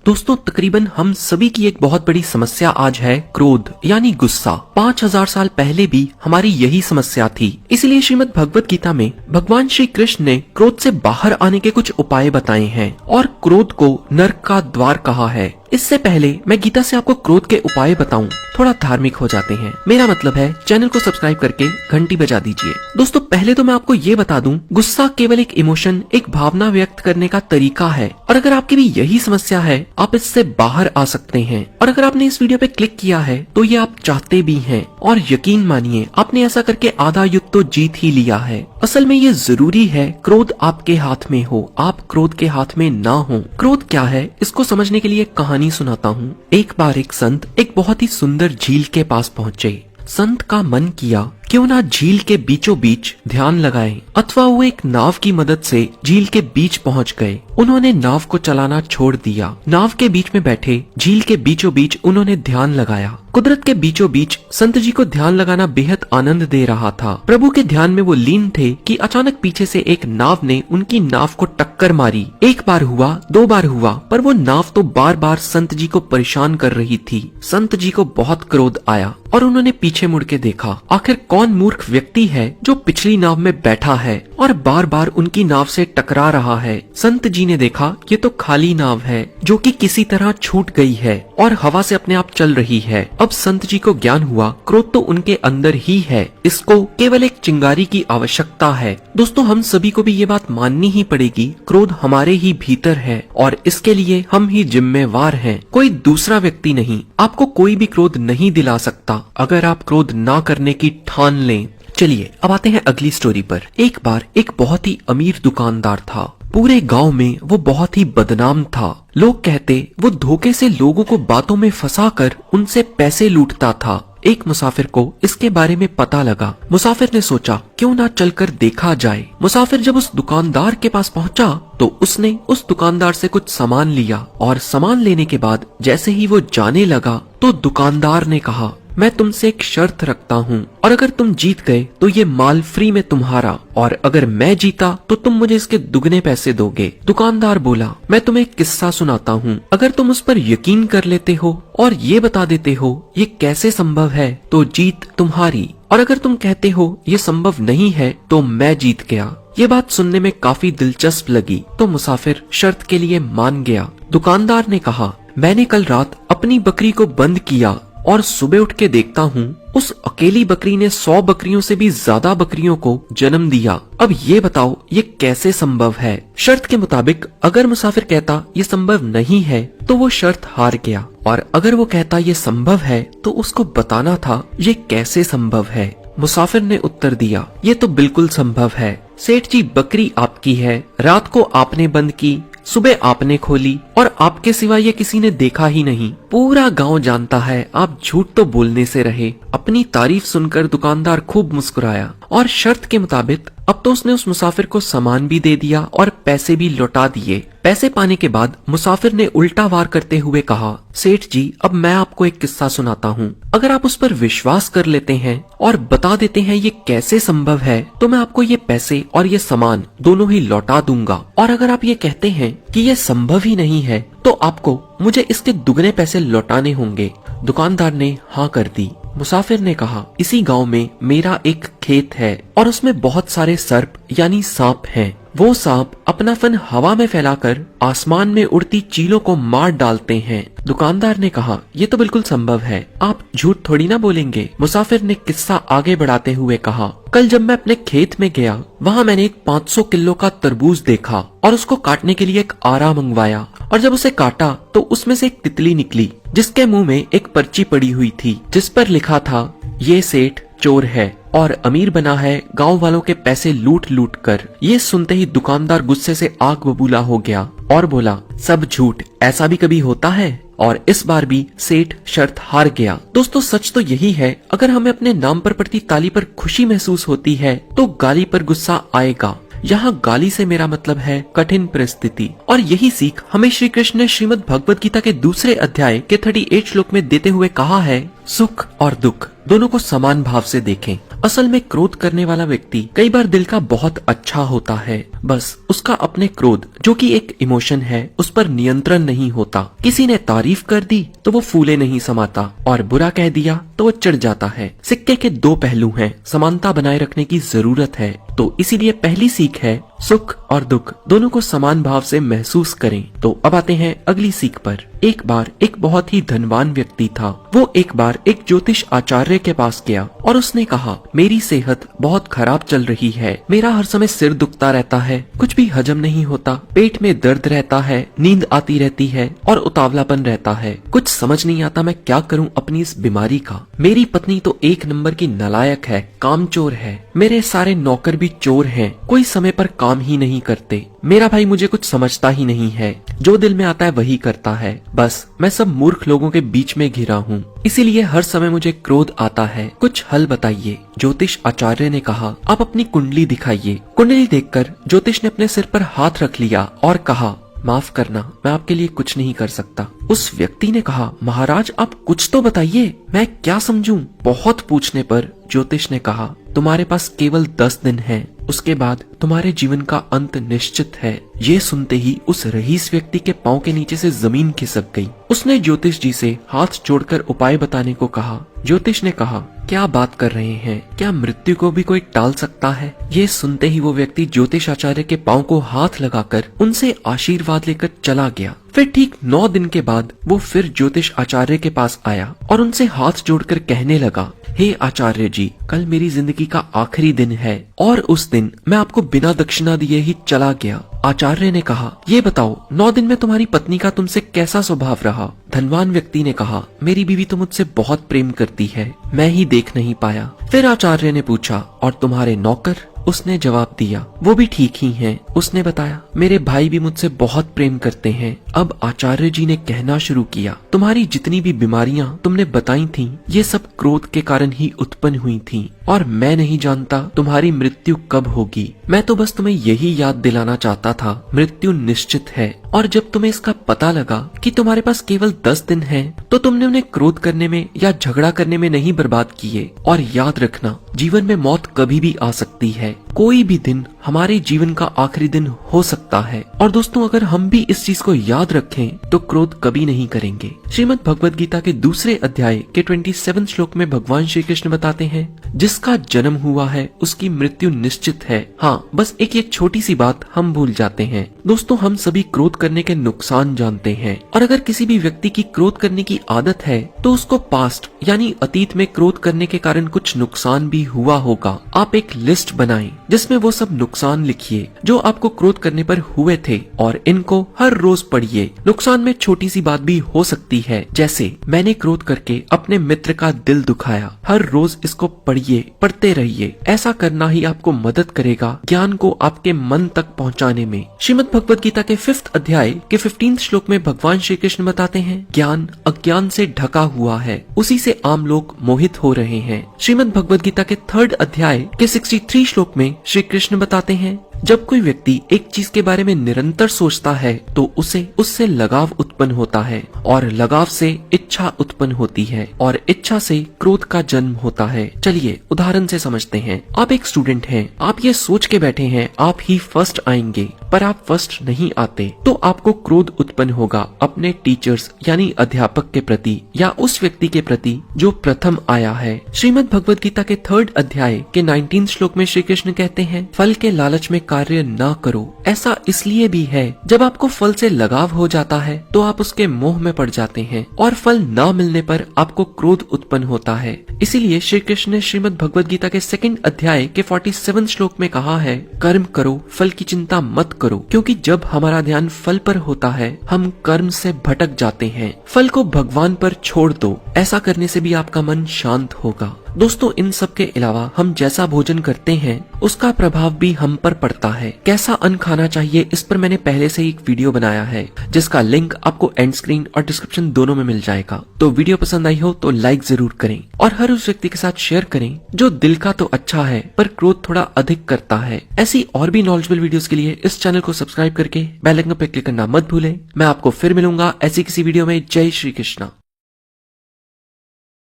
दोस्तों तकरीबन हम सभी की एक बहुत बड़ी समस्या आज है क्रोध यानी गुस्सा। 5000 साल पहले भी हमारी यही समस्या थी। इसलिए श्रीमद् भगवत गीता में भगवान श्री कृष्ण ने क्रोध से बाहर आने के कुछ उपाय बताए हैं और क्रोध को नरक का द्वार कहा है। इससे पहले मैं गीता से आपको क्रोध के उपाय बताऊं, थोड़ा धार्मिक हो जाते हैं। मेरा मतलब है चैनल को सब्सक्राइब करके घंटी बजा दीजिए। दोस्तों पहले तो मैं आपको ये बता दूं, गुस्सा केवल एक इमोशन, एक भावना व्यक्त करने का तरीका है और अगर आपकी भी यही समस्या है आप इससे बाहर आ सकते हैं। और अगर आपने इस वीडियो पे क्लिक किया है तो ये आप चाहते भी हैं और यकीन मानिए आपने ऐसा करके आधा युद्ध तो जीत ही लिया है। असल में ये जरूरी है क्रोध आपके हाथ में हो, आप क्रोध के हाथ में ना हो। क्रोध क्या है इसको समझने के लिए कहानी सुनाता हूँ। एक बार एक संत एक बहुत ही सुंदर झील के पास पहुँचे। संत का मन किया क्यों ना झील के बीचों बीच ध्यान लगाएं, अथवा वो एक नाव की मदद से झील के बीच पहुंच गए। उन्होंने नाव को चलाना छोड़ दिया। नाव के बीच में बैठे झील के बीचों बीच उन्होंने ध्यान लगाया। कुदरत के बीचों बीच संत जी को ध्यान लगाना बेहद आनंद दे रहा था। प्रभु के ध्यान में वो लीन थे कि अचानक पीछे से एक नाव ने उनकी नाव को टक्कर मारी। एक बार हुआ, दो बार हुआ, पर वो नाव तो बार बार संत जी को परेशान कर रही थी। संत जी को बहुत क्रोध आया और उन्होंने पीछे मुड़ के देखा, आखिर कौन मूर्ख व्यक्ति है जो पिछली नाव में बैठा है और बार बार उनकी नाव से टकरा रहा है। संत जी ने देखा ये तो खाली नाव है जो कि किसी तरह छूट गई है और हवा से अपने आप चल रही है। अब संत जी को ज्ञान हुआ क्रोध तो उनके अंदर ही है, इसको केवल एक चिंगारी की आवश्यकता है। दोस्तों हम सभी को भी ये बात माननी ही पड़ेगी, क्रोध हमारे ही भीतर है और इसके लिए हम ही जिम्मेवार हैं, कोई दूसरा व्यक्ति नहीं। आपको कोई भी क्रोध नहीं दिला सकता अगर आप क्रोध ना करने की ठान लें। चलिए अब आते हैं अगली स्टोरी पर। एक बार एक बहुत ही अमीर दुकानदार था। पूरे गांव में वो बहुत ही बदनाम था। लोग कहते वो धोखे से लोगों को बातों में फंसाकर उनसे पैसे लूटता था। एक मुसाफिर को इसके बारे में पता लगा। मुसाफिर ने सोचा क्यों ना चलकर देखा जाए। मुसाफिर जब उस दुकानदार के पास पहुंचा तो उसने उस दुकानदार से कुछ सामान लिया और सामान लेने के बाद जैसे ही वो जाने लगा तो दुकानदार ने कहा, मैं तुमसे एक शर्त रखता हूँ और अगर तुम जीत गए तो ये माल फ्री में तुम्हारा और अगर मैं जीता तो तुम मुझे इसके दुगने पैसे दोगे। दुकानदार बोला, मैं तुम्हें एक किस्सा सुनाता हूँ, अगर तुम उस पर यकीन कर लेते हो और ये बता देते हो ये कैसे संभव है तो जीत तुम्हारी, और अगर तुम कहते हो ये संभव नहीं है तो मैं जीत गया। ये बात सुनने में काफी दिलचस्प लगी तो मुसाफिर शर्त के लिए मान गया। दुकानदार ने कहा, मैंने कल रात अपनी बकरी को बंद किया और सुबह उठ के देखता हूँ उस अकेली बकरी ने 100 बकरियों से भी ज्यादा बकरियों को जन्म दिया। अब ये बताओ ये कैसे संभव है। शर्त के मुताबिक अगर मुसाफिर कहता ये संभव नहीं है तो वो शर्त हार गया और अगर वो कहता ये संभव है तो उसको बताना था ये कैसे संभव है। मुसाफिर ने उत्तर दिया, ये तो बिल्कुल संभव है। सेठ जी बकरी आपकी है, रात को आपने बंद की, सुबह आपने खोली और आपके सिवा ये किसी ने देखा ही नहीं। पूरा गांव जानता है आप झूठ तो बोलने से रहे। अपनी तारीफ सुनकर दुकानदार खूब मुस्कुराया और शर्त के मुताबिक अब तो उसने उस मुसाफिर को सामान भी दे दिया और पैसे भी लौटा दिए। पैसे पाने के बाद मुसाफिर ने उल्टा वार करते हुए कहा, सेठ जी अब मैं आपको एक किस्सा सुनाता हूँ, अगर आप उस पर विश्वास कर लेते हैं और बता देते हैं ये कैसे संभव है तो मैं आपको ये पैसे और ये सामान दोनों ही लौटा दूंगा, और अगर आप ये कहते हैं कि ये संभव ही नहीं है तो आपको मुझे इसके दुगने पैसे लौटाने होंगे। दुकानदार ने हाँ कर दी। मुसाफिर ने कहा, इसी गांव में मेरा एक खेत है और उसमें बहुत सारे सर्प यानी सांप हैं। वो सांप अपना फन हवा में फैलाकर आसमान में उड़ती चीलों को मार डालते हैं। दुकानदार ने कहा, ये तो बिल्कुल संभव है, आप झूठ थोड़ी ना बोलेंगे। मुसाफिर ने किस्सा आगे बढ़ाते हुए कहा, कल जब मैं अपने खेत में गया वहाँ मैंने एक 500 किलो का तरबूज देखा और उसको काटने के लिए एक आरा मंगवाया और जब उसे काटा तो उसमें से एक तितली निकली जिसके मुंह में एक पर्ची पड़ी हुई थी जिस पर लिखा था, ये सेठ चोर है और अमीर बना है गांव वालों के पैसे लूट लूट कर। ये सुनते ही दुकानदार गुस्से से आग बबूला हो गया और बोला, सब झूठ, ऐसा भी कभी होता है। और इस बार भी सेठ शर्त हार गया। दोस्तों सच तो यही है, अगर हमें अपने नाम पर पड़ती ताली पर खुशी महसूस होती है तो गाली पर गुस्सा आएगा। यहाँ गाली से मेरा मतलब है कठिन परिस्थिति, और यही सीख हमें श्री कृष्ण ने श्रीमद् भगवत गीता के दूसरे अध्याय के 38 श्लोक में देते हुए कहा है, सुख और दुख दोनों को समान भाव से देखें। असल में क्रोध करने वाला व्यक्ति कई बार दिल का बहुत अच्छा होता है, बस उसका अपने क्रोध जो कि एक इमोशन है उस पर नियंत्रण नहीं होता। किसी ने तारीफ कर दी तो वो फूले नहीं समाता और बुरा कह दिया तो वो चिढ़ जाता है। सिक्के के दो पहलू हैं, समानता बनाए रखने की जरूरत है। तो इसीलिए पहली सीख है सुख और दुख दोनों को समान भाव से महसूस करें। तो अब आते हैं अगली सीख पर। एक बार एक बहुत ही धनवान व्यक्ति था। वो एक बार एक ज्योतिष आचार्य के पास गया और उसने कहा, मेरी सेहत बहुत खराब चल रही है, मेरा हर समय सिर दुखता रहता है, कुछ भी हजम नहीं होता, पेट में दर्द रहता है, नींद आती रहती है और उतावलापन रहता है। कुछ समझ नहीं आता मैं क्या करूं अपनी इस बीमारी का। मेरी पत्नी तो एक नंबर की नालायक है, कामचोर है, मेरे सारे नौकर भी चोर हैं, कोई समय पर काम ही नहीं करते, मेरा भाई मुझे कुछ समझता ही नहीं है, जो दिल में आता है वही करता है, बस मैं सब मूर्ख लोगों के बीच में घिरा हूँ, इसीलिए हर समय मुझे क्रोध आता है, कुछ हल बताइए। ज्योतिष आचार्य ने कहा, आप अपनी कुंडली दिखाइए। कुंडली देखकर ज्योतिष ने अपने सिर पर हाथ रख लिया और कहा, माफ करना, मैं आपके लिए कुछ नहीं कर सकता। उस व्यक्ति ने कहा, महाराज आप कुछ तो बताइए, मैं क्या समझूं? बहुत पूछने पर ज्योतिष ने कहा, तुम्हारे पास केवल 10 दिन हैं, उसके बाद तुम्हारे जीवन का अंत निश्चित है। ये सुनते ही उस रईस व्यक्ति के पांव के नीचे से जमीन खिसक गई। उसने ज्योतिष जी से हाथ जोड़कर उपाय बताने को कहा। ज्योतिष ने कहा, क्या बात कर रहे हैं, क्या मृत्यु को भी कोई टाल सकता है? ये सुनते ही वो व्यक्ति ज्योतिष आचार्य के पांव को हाथ लगाकर उनसे आशीर्वाद लेकर चला गया। फिर ठीक 9 दिन के बाद वो फिर ज्योतिष आचार्य के पास आया और उनसे हाथ जोड़कर कहने लगा, हे आचार्य जी, कल मेरी जिंदगी का आखिरी दिन है और उस दिन मैं आपको बिना दक्षिणा दिए ही चला गया। आचार्य ने कहा, ये बताओ 9 दिन में तुम्हारी पत्नी का तुमसे कैसा स्वभाव रहा? धनवान व्यक्ति ने कहा, मेरी बीवी तो मुझसे बहुत प्रेम करती है, मैं ही देख नहीं पाया। फिर आचार्य ने पूछा, और तुम्हारे नौकर? उसने जवाब दिया, वो भी ठीक ही हैं। उसने बताया, मेरे भाई भी मुझसे बहुत प्रेम करते हैं। अब आचार्य जी ने कहना शुरू किया, तुम्हारी जितनी भी बीमारियां तुमने बताई थीं, ये सब क्रोध के कारण ही उत्पन्न हुई थीं और मैं नहीं जानता तुम्हारी मृत्यु कब होगी। मैं तो बस तुम्हें यही याद दिलाना चाहता था, मृत्यु निश्चित है। और जब तुम्हें इसका पता लगा कि तुम्हारे पास केवल 10 दिन हैं, तो तुमने उन्हें क्रोध करने में या झगड़ा करने में नहीं बर्बाद किए। और याद रखना, जीवन में मौत कभी भी आ सकती है, कोई भी दिन हमारे जीवन का आखिरी दिन हो सकता है। और दोस्तों, अगर हम भी इस चीज को याद रखें तो क्रोध कभी नहीं करेंगे। श्रीमद् भगवद गीता के दूसरे अध्याय के 27 श्लोक में भगवान श्री कृष्ण बताते हैं, जिसका जन्म हुआ है उसकी मृत्यु निश्चित है। हाँ, बस एक ये छोटी सी बात हम भूल जाते हैं। दोस्तों, हम सभी क्रोध करने के नुकसान जानते हैं और अगर किसी भी व्यक्ति की क्रोध करने की आदत है तो उसको पास्ट यानी अतीत में क्रोध करने के कारण कुछ नुकसान भी हुआ होगा। आप एक लिस्ट बनाएं जिसमें वो सब नुकसान लिखिए जो आपको क्रोध करने पर हुए थे और इनको हर रोज पढ़िए। नुकसान में छोटी सी बात भी हो सकती है, जैसे मैंने क्रोध करके अपने मित्र का दिल दुखाया। हर रोज इसको पढ़िए, पढ़ते रहिए। ऐसा करना ही आपको मदद करेगा ज्ञान को आपके मन तक पहुंचाने में। श्रीमद् भगवद गीता के 5th अध्याय के 15 श्लोक में भगवान श्री कृष्ण बताते हैं, ज्ञान अज्ञान से ढका हुआ है, उसी से आम लोग मोहित हो रहे हैं। श्रीमद् भगवद गीता के 3rd अध्याय के 63 श्लोक में श्री कृष्ण बताते हैं, जब कोई व्यक्ति एक चीज के बारे में निरंतर सोचता है तो उसे उससे लगाव उत्पन्न होता है और लगाव से इच्छा उत्पन्न होती है और इच्छा से क्रोध का जन्म होता है। चलिए उदाहरण से समझते हैं। आप एक स्टूडेंट हैं, आप ये सोच के बैठे हैं आप ही फर्स्ट आएंगे, पर आप फर्स्ट नहीं आते, तो आपको क्रोध उत्पन्न होगा अपने टीचर्स यानी अध्यापक के प्रति या उस व्यक्ति के प्रति जो प्रथम आया है। श्रीमद् भगवद गीता के 3rd अध्याय के 19 श्लोक में श्री कृष्ण कहते हैं, फल के लालच में कार्य ना करो। ऐसा इसलिए भी है, जब आपको फल से लगाव हो जाता है तो आप उसके मोह में पड़ जाते हैं और फल ना मिलने पर आपको क्रोध उत्पन्न होता है। इसीलिए श्री कृष्ण ने श्रीमद् भगवद गीता के 2nd अध्याय के 47 श्लोक में कहा है, कर्म करो, फल की चिंता मत करो, क्योंकि जब हमारा ध्यान फल पर होता है हम कर्म से भटक जाते हैं। फल को भगवान पर छोड़ दो, ऐसा करने से भी आपका मन शांत होगा। दोस्तों, इन सब के अलावा हम जैसा भोजन करते हैं उसका प्रभाव भी हम पर पड़ता है। कैसा अन्न खाना चाहिए इस पर मैंने पहले से एक वीडियो बनाया है, जिसका लिंक आपको एंड स्क्रीन और डिस्क्रिप्शन दोनों में मिल जाएगा। तो वीडियो पसंद आई हो तो लाइक जरूर करें और हर उस व्यक्ति के साथ शेयर करें जो दिल का तो अच्छा है पर क्रोध थोड़ा अधिक करता है। ऐसी और भी नॉलेजेबल वीडियोस के लिए इस चैनल को सब्सक्राइब करके बेल आइकन पर क्लिक करना मत भूलें। मैं आपको फिर मिलूंगा ऐसी किसी वीडियो में। जय श्री कृष्णा।